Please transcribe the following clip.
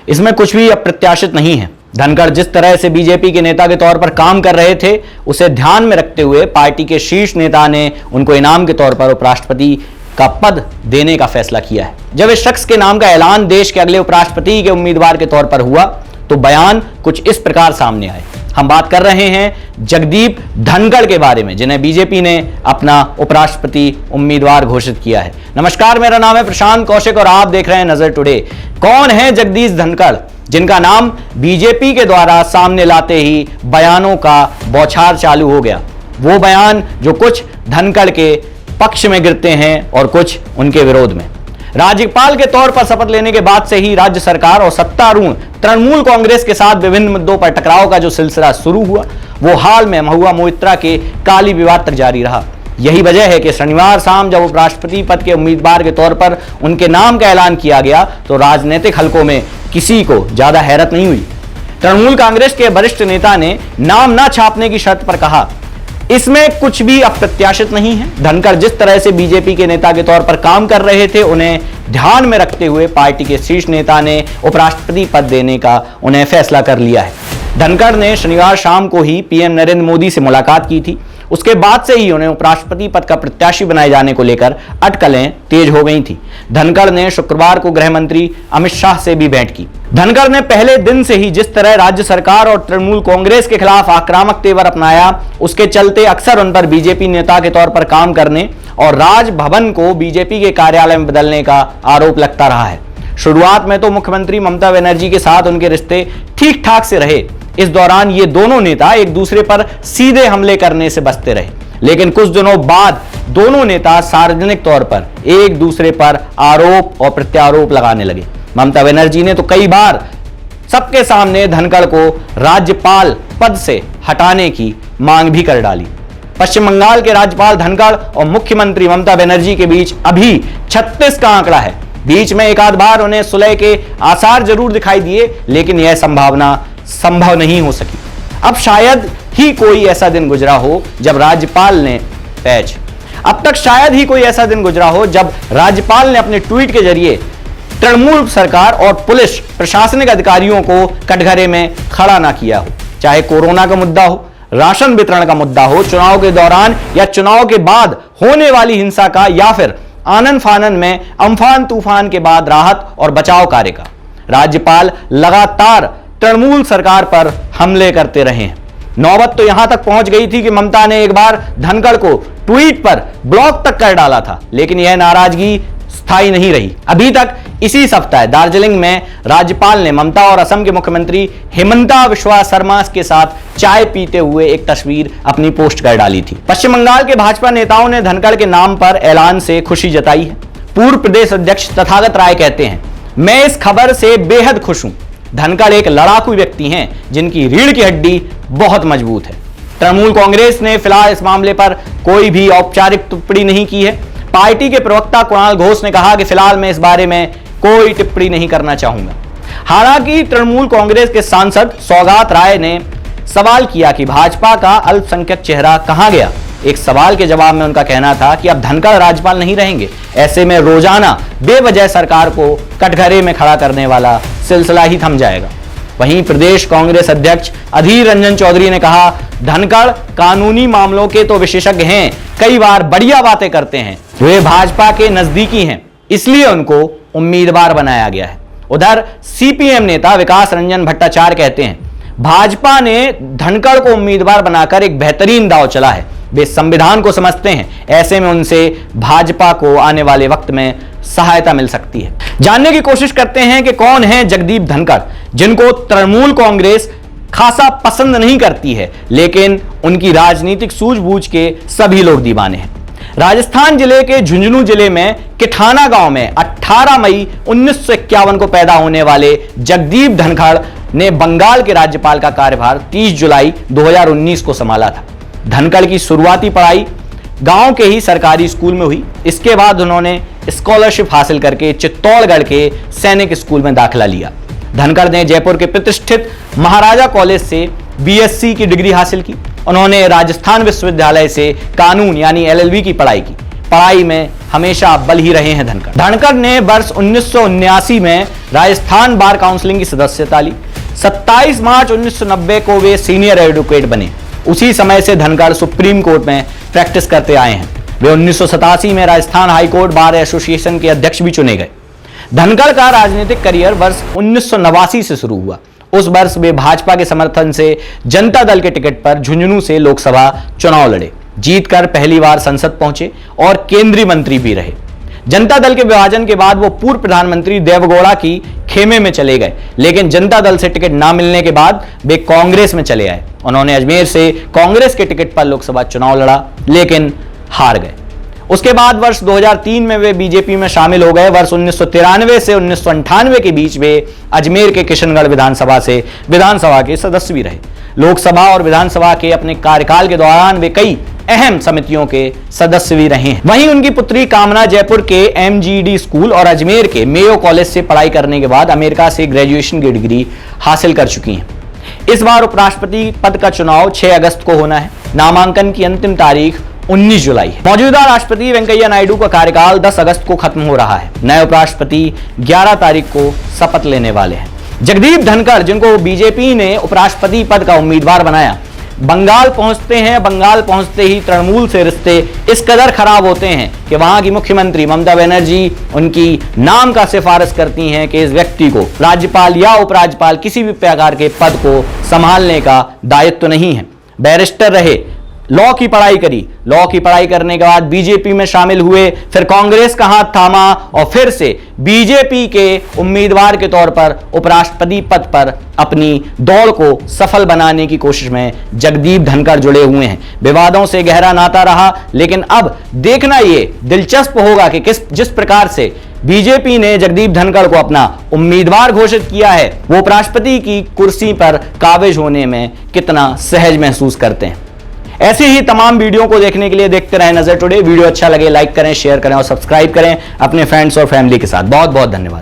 इसमें कुछ भी अप्रत्याशित नहीं है। धनखड़ जिस तरह से बीजेपी के नेता के तौर पर काम कर रहे थे, उसे ध्यान में रखते हुए पार्टी के शीर्ष नेता ने उनको इनाम के तौर पर उपराष्ट्रपति का पद देने का फैसला किया है। जब इस शख्स के नाम का ऐलान देश के अगले उपराष्ट्रपति के उम्मीदवार के तौर पर हुआ तो बयान कुछ इस प्रकार सामने आए। हम बात कर रहे हैं जगदीप धनखड़ के बारे में, जिन्हें बीजेपी ने अपना उपराष्ट्रपति उम्मीदवार घोषित किया है। नमस्कार, मेरा नाम है प्रशांत कौशिक और आप देख रहे हैं नजर टुडे। कौन है जगदीश धनखड़, जिनका नाम बीजेपी के द्वारा सामने लाते ही बयानों का बौछार चालू हो गया। वो बयान जो कुछ धनखड़ के पक्ष में गिरते हैं और कुछ उनके विरोध में। राज्यपाल के तौर पर शपथ लेने के बाद से ही राज्य सरकार और सत्तारूढ़ तृणमूल कांग्रेस के साथ विभिन्न मुद्दों पर टकराव का जो सिलसिला शुरू हुआ, वो हाल में महुआ मोइत्रा के काली विवाद तक जारी रहा। यही वजह है कि शनिवार शाम जब उपराष्ट्रपति पद के उम्मीदवार के तौर पर उनके नाम का ऐलान किया गया तो राजनीतिक हलकों में किसी को ज्यादा हैरत नहीं हुई। तृणमूल कांग्रेस के वरिष्ठ नेता ने नाम न छापने की शर्त पर कहा, इसमें कुछ भी अप्रत्याशित नहीं है। धनखड़ जिस तरह से बीजेपी के नेता के तौर पर काम कर रहे थे, उन्हें ध्यान में रखते हुए पार्टी के शीर्ष नेता ने उपराष्ट्रपति पद देने का उन्हें फैसला कर लिया है। धनखड़ ने शनिवार शाम को ही पीएम नरेंद्र मोदी से मुलाकात की थी। उसके बाद से ही उन्हें उपराष्ट्रपति पद का प्रत्याशी बनाए जाने को लेकर अटकलें तेज हो गई थी। धनखड़ ने शुक्रवार को गृह मंत्री अमित शाह से भी भेंट की। धनखड़ ने पहले दिन से ही जिस तरह राज्य सरकार और तृणमूल कांग्रेस के खिलाफ आक्रामक तेवर अपनाया, उसके चलते अक्सर उन पर बीजेपी नेता के तौर पर काम करने और राजभवन को बीजेपी के कार्यालय में बदलने का आरोप लगता रहा है। शुरुआत में तो मुख्यमंत्री ममता बनर्जी के साथ उनके रिश्ते ठीक ठाक से रहे। इस दौरान ये दोनों नेता एक दूसरे पर सीधे हमले करने से बचते रहे, लेकिन कुछ दिनों बाद दोनों नेता सार्वजनिक तौर पर एक दूसरे पर आरोप और प्रत्यारोप लगाने लगे। ममता बनर्जी ने तो कई बार सबके सामने धनखड़ को राज्यपाल पद से हटाने की मांग भी कर डाली। पश्चिम बंगाल के राज्यपाल धनखड़ और मुख्यमंत्री ममता बनर्जी के बीच अभी 36 का आंकड़ा है। बीच में एक आध बार उन्हें सुलह के आसार जरूर दिखाई दिए, लेकिन यह संभावना संभव नहीं हो सकी। अब शायद ही कोई ऐसा दिन गुजरा हो जब राज्यपाल ने अब तक शायद ही कोई ऐसा दिन गुजरा हो जब राज्यपाल ने अपने ट्वीट के जरिए तृणमूल सरकार और पुलिस प्रशासनिक अधिकारियों को कटघरे में खड़ा ना किया हो। चाहे कोरोना का मुद्दा हो, राशन वितरण का मुद्दा हो, चुनाव के दौरान या चुनाव के बाद होने वाली हिंसा का, या फिर आनन फानन में अम्फान तूफान के बाद राहत और बचाव कार्य का। राज्यपाल लगातार तृणमूल सरकार पर हमले करते रहे हैं। नौबत तो यहां तक पहुंच गई थी कि ममता ने एक बार धनखड़ को ट्वीट पर ब्लॉक तक कर डाला था, लेकिन यह नाराजगी स्थायी नहीं रही। अभी तक इसी सप्ताह दार्जिलिंग में राज्यपाल ने ममता और असम के मुख्यमंत्री हिमंता बिस्वा शर्मा के साथ चाय पीते हुए एक तस्वीर अपनी पोस्ट कर डाली थी। पश्चिम बंगाल के भाजपा नेताओं ने धनखड़ के नाम पर ऐलान से खुशी जताई है। पूर्व प्रदेश अध्यक्ष तथागत राय कहते हैं, मैं इस खबर से बेहद खुश हूं। धनखड़ एक लड़ाकू व्यक्ति हैं जिनकी रीढ़ की हड्डी बहुत मजबूत है। तृणमूल कांग्रेस ने फिलहाल इस मामले पर कोई भी औपचारिक टिप्पणी नहीं की है। पार्टी के प्रवक्ता कुणाल घोष ने कहा कि फिलहाल मैं इस बारे में कोई टिप्पणी नहीं करना चाहूंगा। हालांकि तृणमूल कांग्रेस के सांसद सौगात राय ने सवाल किया कि भाजपा का अल्पसंख्यक चेहरा कहां गया। एक सवाल के जवाब में उनका कहना था कि अब धनखड़ राज्यपाल नहीं रहेंगे, ऐसे में रोजाना बेवजह सरकार को कटघरे में खड़ा करने वाला सिलसिला ही थम जाएगा। वहीं प्रदेश कांग्रेस अध्यक्ष अधीर रंजन चौधरी ने कहा, धनखड़ कानूनी मामलों के तो विशेषज्ञ हैं, कई बार बढ़िया बातें करते हैं, वे भाजपा के नजदीकी हैं, इसलिए उनको उम्मीदवार बनाया गया है। उधर सीपीएम नेता विकास रंजन भट्टाचार्य कहते हैं, भाजपा ने धनखड़ को उम्मीदवार बनाकर एक बेहतरीन दांव चला है। वे संविधान को समझते हैं, ऐसे में उनसे भाजपा को आने वाले वक्त में सहायता मिल सकती है। जानने की कोशिश करते हैं कि कौन है जगदीप धनखड़, जिनको तृणमूल कांग्रेस खासा पसंद नहीं करती है, लेकिन उनकी राजनीतिक सूझबूझ के सभी लोग दीवाने हैं। राजस्थान जिले के झुंझुनू जिले में किठाना गांव में 18 मई 1951 को पैदा होने वाले जगदीप धनखड़ ने बंगाल के राज्यपाल का कार्यभार 30 जुलाई 2019 को संभाला था। धनखड़ की शुरुआती पढ़ाई गांव के ही सरकारी स्कूल में हुई। इसके बाद उन्होंने स्कॉलरशिप हासिल करके चित्तौड़गढ़ के सैनिक स्कूल में दाखिला लिया। धनखड़ ने जयपुर के प्रतिष्ठित महाराजा कॉलेज से बीएससी की डिग्री हासिल की। उन्होंने राजस्थान विश्वविद्यालय से कानून यानी एलएलबी की पढ़ाई की। पढ़ाई में हमेशा बल ही रहे हैं धनखड़। धनखड़ ने वर्ष 1979 में राजस्थान बार काउंसिलिंग की सदस्यता ली। 27 मार्च 1990 को वे सीनियर एडवोकेट बने। उसी समय से धनखड़ सुप्रीम कोर्ट में प्रैक्टिस करते आए हैं। वे 1987 में Rajasthan high court bar association के अध्यक्ष भी चुने गए। धनखड़ का राजनीतिक करियर वर्ष 1989 से शुरू हुआ। उस वर्ष वे भाजपा के समर्थन से जनता दल के टिकट पर झुंझुनू से लोकसभा चुनाव लड़े। जीतकर पहली बार संसद पहुंचे और केंद्रीय मंत्री भी रहे। जनता दल के विभाजन के बाद वो पूर्व प्रधानमंत्री देवगौड़ा की खेमे में चले गए, लेकिन जनता दल से टिकट ना मिलने के बाद वे कांग्रेस में चले आए। उन्होंने अजमेर से कांग्रेस के टिकट पर लोकसभा चुनाव लड़ा, लेकिन हार गए। उसके बाद वर्ष 2003 में वे बीजेपी में शामिल हो गए। वर्ष 1993 से 1998 के बीच वे अजमेर के किशनगढ़ विधानसभा से विधानसभा के सदस्य भी रहे। लोकसभा और विधानसभा के अपने कार्यकाल के दौरान वे कई अहम समितियों के सदस्य भी रहे हैं। वहीं उनकी पुत्री कामना जयपुर के MGD स्कूल और अजमेर के मेयो कॉलेज से पढ़ाई करने के बाद अमेरिका से ग्रेजुएशन की डिग्री हासिल कर चुकी हैं। इस बार उपराष्ट्रपति पद का चुनाव 6 अगस्त को होना है। नामांकन की अंतिम तारीख 19 जुलाई है। मौजूदा राष्ट्रपति वेंकैया नायडू का कार्यकाल 10 अगस्त को खत्म हो रहा है। नए उपराष्ट्रपति 11 तारीख को शपथ लेने वाले हैं। जगदीप धनखड़, जिनको बीजेपी ने उपराष्ट्रपति पद का उम्मीदवार बनाया, बंगाल पहुंचते हैं। बंगाल पहुंचते ही तृणमूल से रिश्ते इस कदर खराब होते हैं कि वहां की मुख्यमंत्री ममता बनर्जी उनकी नाम का सिफारिश करती हैं कि इस व्यक्ति को राज्यपाल या उपराज्यपाल किसी भी प्रकार के पद को संभालने का दायित्व नहीं है। बैरिस्टर रहे, लॉ की पढ़ाई करी, लॉ की पढ़ाई करने के बाद बीजेपी में शामिल हुए, फिर कांग्रेस का हाथ थामा और फिर से बीजेपी के उम्मीदवार के तौर पर उपराष्ट्रपति पद पर अपनी दौड़ को सफल बनाने की कोशिश में जगदीप धनखड़ जुड़े हुए हैं। विवादों से गहरा नाता रहा, लेकिन अब देखना यह दिलचस्प होगा कि जिस प्रकार से बीजेपी ने जगदीप धनखड़ को अपना उम्मीदवार घोषित किया है, वो उपराष्ट्रपति की कुर्सी पर काबिज होने में कितना सहज महसूस करते हैं। ऐसे ही तमाम वीडियो को देखने के लिए देखते रहें नजर टुडे। वीडियो अच्छा लगे लाइक करें, शेयर करें और सब्सक्राइब करें अपने फ्रेंड्स और फैमिली के साथ। बहुत बहुत धन्यवाद।